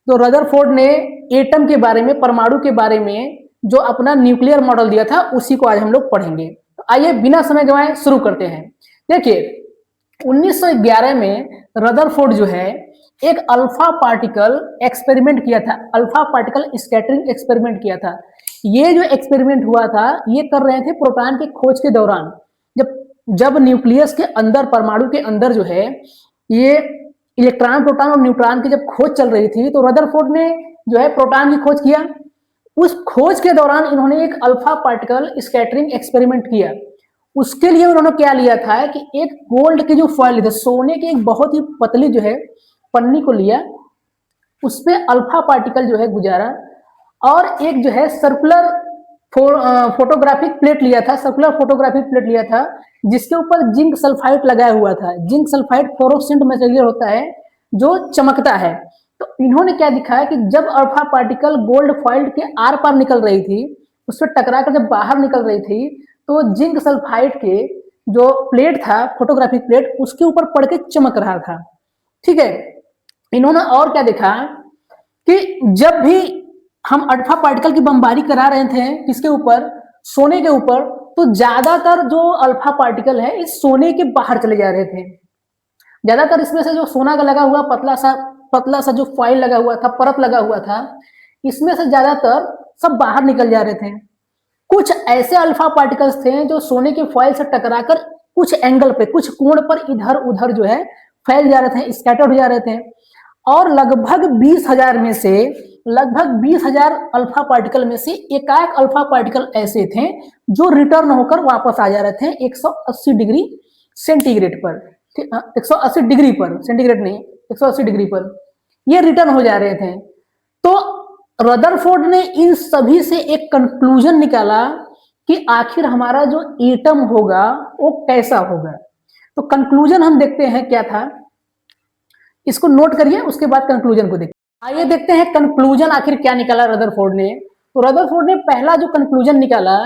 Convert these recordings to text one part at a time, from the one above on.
तो रदरफोर्ड ने एटम के बारे में, परमाणु के बारे में जो अपना न्यूक्लियर मॉडल दिया था उसी को आज हम लोग पढ़ेंगे। तो आइए बिना समय गंवाए शुरू करते हैं। देखिए 1911 में रदरफोर्ड जो है एक अल्फा पार्टिकल एक्सपेरिमेंट किया था, अल्फा पार्टिकल स्कैटरिंग एक्सपेरिमेंट किया था। ये जो एक्सपेरिमेंट हुआ था ये कर रहे थे प्रोटॉन के खोज के दौरान। जब जब न्यूक्लियस के अंदर, परमाणु के अंदर जो है ये इलेक्ट्रॉन, प्रोटॉन और न्यूट्रॉन की जब खोज चल रही थी तो रदरफोर्ड ने जो है प्रोटॉन की खोज किया। उस खोज के दौरान इन्होंने एक अल्फा पार्टिकल स्कैटरिंग एक्सपेरिमेंट किया। उसके लिए उन्होंने क्या लिया था कि एक गोल्ड की जो फॉइल थी, सोने की एक बहुत ही पतली जो है पन्नी को लिया, उस पर अल्फा पार्टिकल जो है गुजारा और एक जो है सर्कुलर फोटोग्राफिक प्लेट लिया था, सर्कुलर फोटोग्राफिक प्लेट लिया था जिसके ऊपर जिंक सल्फाइड लगाया हुआ था। जिंक सल्फाइड फ्लोरोसेंट मटेरियल होता है जो चमकता है। तो इन्होंने क्या दिखाया कि जब अल्फा पार्टिकल गोल्ड फॉइल के आर पार निकल रही थी, उस पर टकरा कर जब बाहर निकल रही थी तो जिंक सल्फाइड के जो प्लेट था, फोटोग्राफिक प्लेट, उसके ऊपर पड़ के चमक रहा था। ठीक है। इन्होंने और क्या देखा कि जब भी हम अल्फा पार्टिकल की बमबारी करा रहे थे किसके ऊपर, सोने के ऊपर, तो ज्यादातर जो अल्फा पार्टिकल है इस सोने के बाहर चले जा रहे थे। ज्यादातर इसमें से जो सोना का लगा हुआ पतला सा जो फॉइल लगा हुआ था, परत लगा हुआ था, इसमें से ज्यादातर सब बाहर निकल जा रहे थे। कुछ ऐसे अल्फा पार्टिकल्स थे जो सोने के फॉइल से टकराकर कुछ एंगल पे, कुछ कोण पर इधर उधर जो है फैल जा रहे थे, स्कैटर हो जा रहे थे। और लगभग 20,000 में से, लगभग 20,000 अल्फा पार्टिकल में से एकाएक अल्फा पार्टिकल ऐसे थे जो रिटर्न होकर वापस आ जा रहे थे 180 डिग्री सेंटीग्रेड पर। 180 डिग्री पर, सेंटीग्रेड नहीं, 180 डिग्री पर ये रिटर्न हो जा रहे थे। तो रदरफोर्ड ने इन सभी से एक कंक्लूजन निकाला कि आखिर हमारा जो एटम होगा वो कैसा होगा। तो कंक्लूजन हम देखते हैं क्या था, इसको नोट करिए, उसके बाद कंक्लूजन को देखिए। आइए देखते हैं कंक्लूजन आखिर क्या निकाला रदरफोर्ड ने। तो रदरफोर्ड ने पहला जो कंक्लूजन निकाला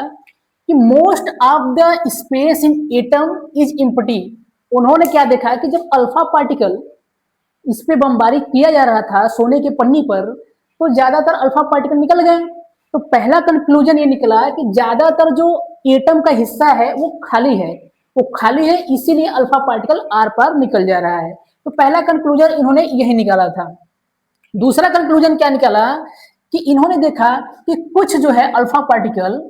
कि most of the space in atom is empty. उन्होंने क्या देखा कि जब अल्फा पार्टिकल इस पे बमबारी किया जा रहा था सोने के पन्नी पर, तो ज्यादातर अल्फा पार्टिकल निकल गए। तो पहला कंक्लूजन ये निकला कि ज्यादातर जो एटम का हिस्सा है वो खाली है, वो खाली है, इसीलिए अल्फा पार्टिकल आर पार निकल जा रहा है। तो पहला कंक्लूजन इन्होंने यही निकाला था। दूसरा कंक्लूजन क्या निकाला कि इन्होंने देखा कि कुछ जो है अल्फा पार्टिकल,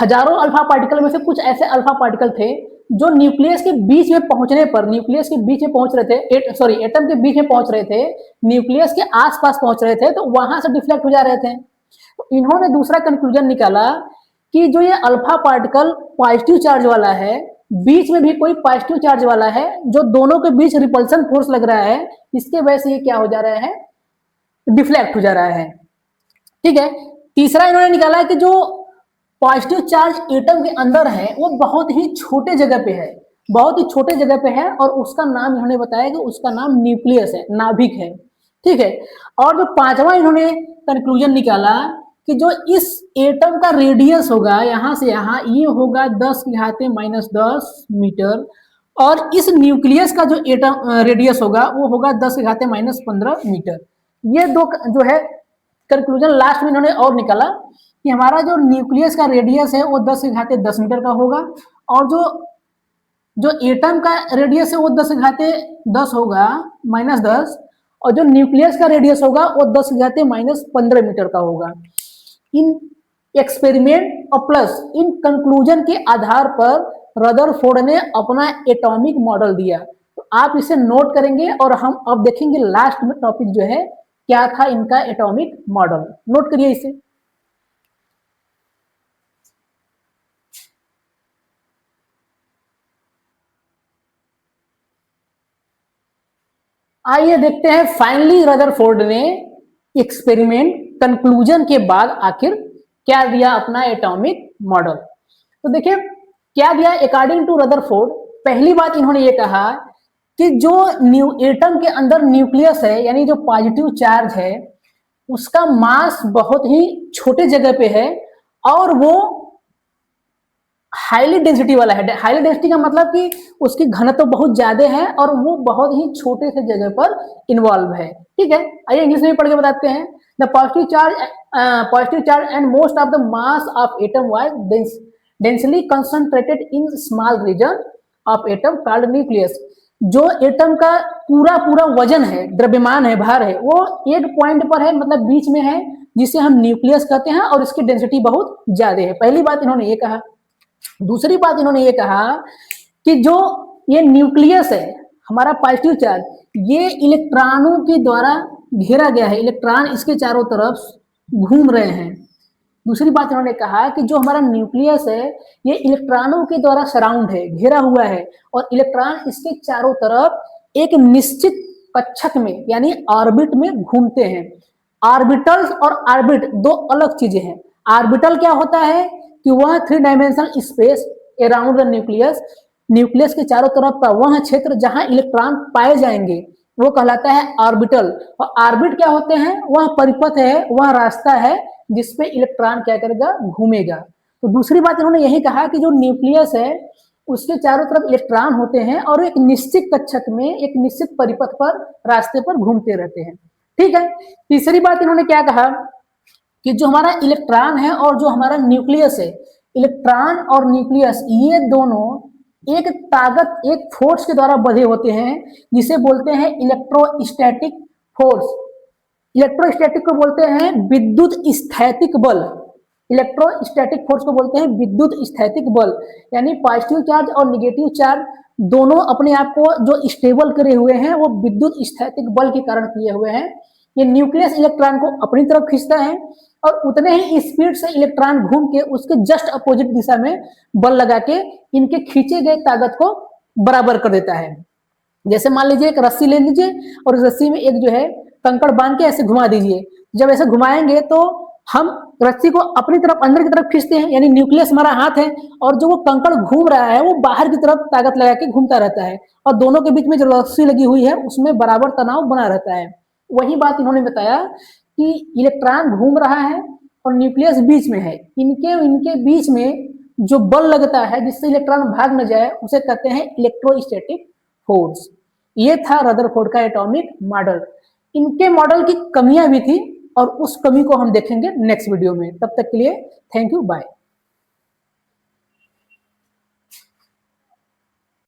हजारों अल्फा पार्टिकल में से कुछ ऐसे अल्फा पार्टिकल थे जो न्यूक्लियस के बीच में पहुंचने पर, न्यूक्लियस के बीच में पहुंच रहे थे, सॉरी एटम के बीच में पहुंच रहे थे, न्यूक्लियस के आसपास पहुंच रहे थे, तो वहां से डिफ्लेक्ट हो जा रहे थे। तो इन्होंने दूसरा कंक्लूजन निकाला कि जो ये अल्फा पार्टिकल पॉजिटिव चार्ज वाला है, बीच में भी कोई पॉजिटिव चार्ज वाला है, जो दोनों के बीच रिपल्सन फोर्स लग रहा है, इसके वजह से ये क्या हो जा रहा है, डिफ्लेक्ट हो जा रहा है। ठीक है। तीसरा इन्होंने निकाला कि जो पॉजिटिव चार्ज एटम के अंदर है वो बहुत ही छोटे जगह पे है, बहुत ही छोटे जगह पे है, और उसका नाम इन्होंने बताया कि उसका नाम न्यूक्लियस है, नाभिक है। ठीक है। और जो पांचवा इन्होंने कंक्लूजन निकाला कि जो इस एटम का रेडियस होगा यहां से यहां, ये होगा 10⁻⁻10 मीटर, और इस न्यूक्लियस का जो एटम रेडियस होगा वो होगा 10⁻15 मीटर। ये दो जो है कंक्लूजन लास्ट में इन्होंने और निकाला कि हमारा जो न्यूक्लियस का रेडियस है वो 10⁻10 मीटर का होगा, और जो जो एटम का रेडियस है वो 10⁻10 होगा, -10, और जो न्यूक्लियस का रेडियस होगा वो 10⁻−15 मीटर का होगा। इन एक्सपेरिमेंट और प्लस इन कंक्लूजन के आधार पर रदरफोर्ड ने अपना एटॉमिक मॉडल दिया। तो आप इसे नोट करेंगे और हम अब देखेंगे लास्ट में टॉपिक जो है क्या था इनका एटॉमिक मॉडल। नोट करिए इसे। आइए देखते हैं फाइनली रदरफोर्ड ने एक्सपेरिमेंट कंक्लूजन के बाद आखिर क्या दिया अपना एटॉमिक मॉडल। तो देखिए क्या दिया अकॉर्डिंग टू रदरफोर्ड। पहली बात इन्होंने ये कहा कि जो एटम के अंदर न्यूक्लियस है, यानी जो पॉजिटिव चार्ज है, उसका मास बहुत ही छोटे जगह पे है, और वो हाईली डेंसिटी वाला है। हाईली डेंसिटी का मतलब कि उसकी घनत्व तो बहुत ज्यादा है और वो बहुत ही छोटे से जगह पर इन्वॉल्व है। ठीक है, आइए इंग्लिश में पढ़ के बताते हैं। The positive charge and most of the mass of atom was densely concentrated in small region of atom called nucleus. जो एटम का पूरा पूरा वजन है, द्रव्यमान है, भार है, वो एक पॉइंट पर है, मतलब बीच में है, जिसे हम न्यूक्लियस कहते हैं और इसकी डेंसिटी बहुत ज्यादा है। पहली बात इन्होंने ये कहा। दूसरी बात इन्होंने ये कहा कि जो ये न्यूक्लियस है हमारा पॉजिटिव चार्ज, ये इलेक्ट्रॉनों के द्वारा घेरा गया है, इलेक्ट्रॉन इसके चारों तरफ घूम रहे हैं। दूसरी बात इन्होंने कहा कि जो हमारा न्यूक्लियस है ये इलेक्ट्रॉनों के द्वारा सराउंड है, घेरा हुआ है, और इलेक्ट्रॉन इसके चारों तरफ एक निश्चित कक्षक में यानी ऑर्बिट में घूमते हैं। ऑर्बिटल्स और ऑर्बिट दो अलग चीजें हैं। ऑर्बिटल क्या होता है कि वह 3 dimensional space around the nucleus, nucleus के चारों तरफ का वह क्षेत्र जहां इलेक्ट्रॉन पाए जाएंगे वो कहलाता है ऑर्बिटल। और ऑर्बिट क्या होते हैं, वह परिपथ है, वह रास्ता है जिसपे इलेक्ट्रॉन क्या करेगा, घूमेगा। तो दूसरी बात इन्होंने यही कहा कि जो न्यूक्लियस है उसके चारों तरफ इलेक्ट्रॉन होते हैं और एक निश्चित कक्षक में एक निश्चित परिपथ पर रास्ते पर घूमते रहते हैं। ठीक है, तीसरी बात इन्होंने क्या कहा कि जो हमारा इलेक्ट्रॉन है और जो हमारा न्यूक्लियस है, इलेक्ट्रॉन और न्यूक्लियस ये दोनों एक ताकत, एक फोर्स के द्वारा बंधे होते हैं जिसे बोलते हैं इलेक्ट्रोस्टैटिक फोर्स। इलेक्ट्रोस्टैटिक को बोलते हैं विद्युत स्थैतिक बल। इलेक्ट्रोस्टैटिक फोर्स को बोलते हैं विद्युत स्थैतिक बल। यानी पॉजिटिव चार्ज और निगेटिव चार्ज दोनों अपने आप को जो स्टेबल करे हुए हैं वो विद्युत स्थैतिक बल के कारण किए हुए हैं। ये न्यूक्लियस इलेक्ट्रॉन को अपनी तरफ खींचता है और उतने ही स्पीड से इलेक्ट्रॉन घूम के उसके जस्ट अपोजिट दिशा में बल लगा के इनके खींचे गए ताकत को बराबर कर देता है। जैसे मान लीजिए एक रस्सी ले लीजिए और इस रस्सी में एक जो है कंकड़ बांध के ऐसे घुमा दीजिए। जब ऐसे घुमाएंगे तो हम रस्सी को अपनी तरफ अंदर की तरफ खींचते हैं, यानी न्यूक्लियस हमारा हाथ है, और जो वो कंकड़ घूम रहा है वो बाहर की तरफ ताकत लगा के घूमता रहता है, और दोनों के बीच में जो रस्सी लगी हुई है उसमें बराबर तनाव बना रहता है। वही बात इन्होंने बताया कि इलेक्ट्रॉन घूम रहा है और न्यूक्लियस बीच में है, इनके बीच में जो बल लगता है जिससे इलेक्ट्रॉन भाग न जाए उसे कहते हैं इलेक्ट्रोस्टैटिक फोर्स। ये था रदरफोर्ड का एटॉमिक मॉडल। इनके मॉडल की कमियां भी थी और उस कमी को हम देखेंगे नेक्स्ट वीडियो में। तब तक के लिए थैंक यू, बाय।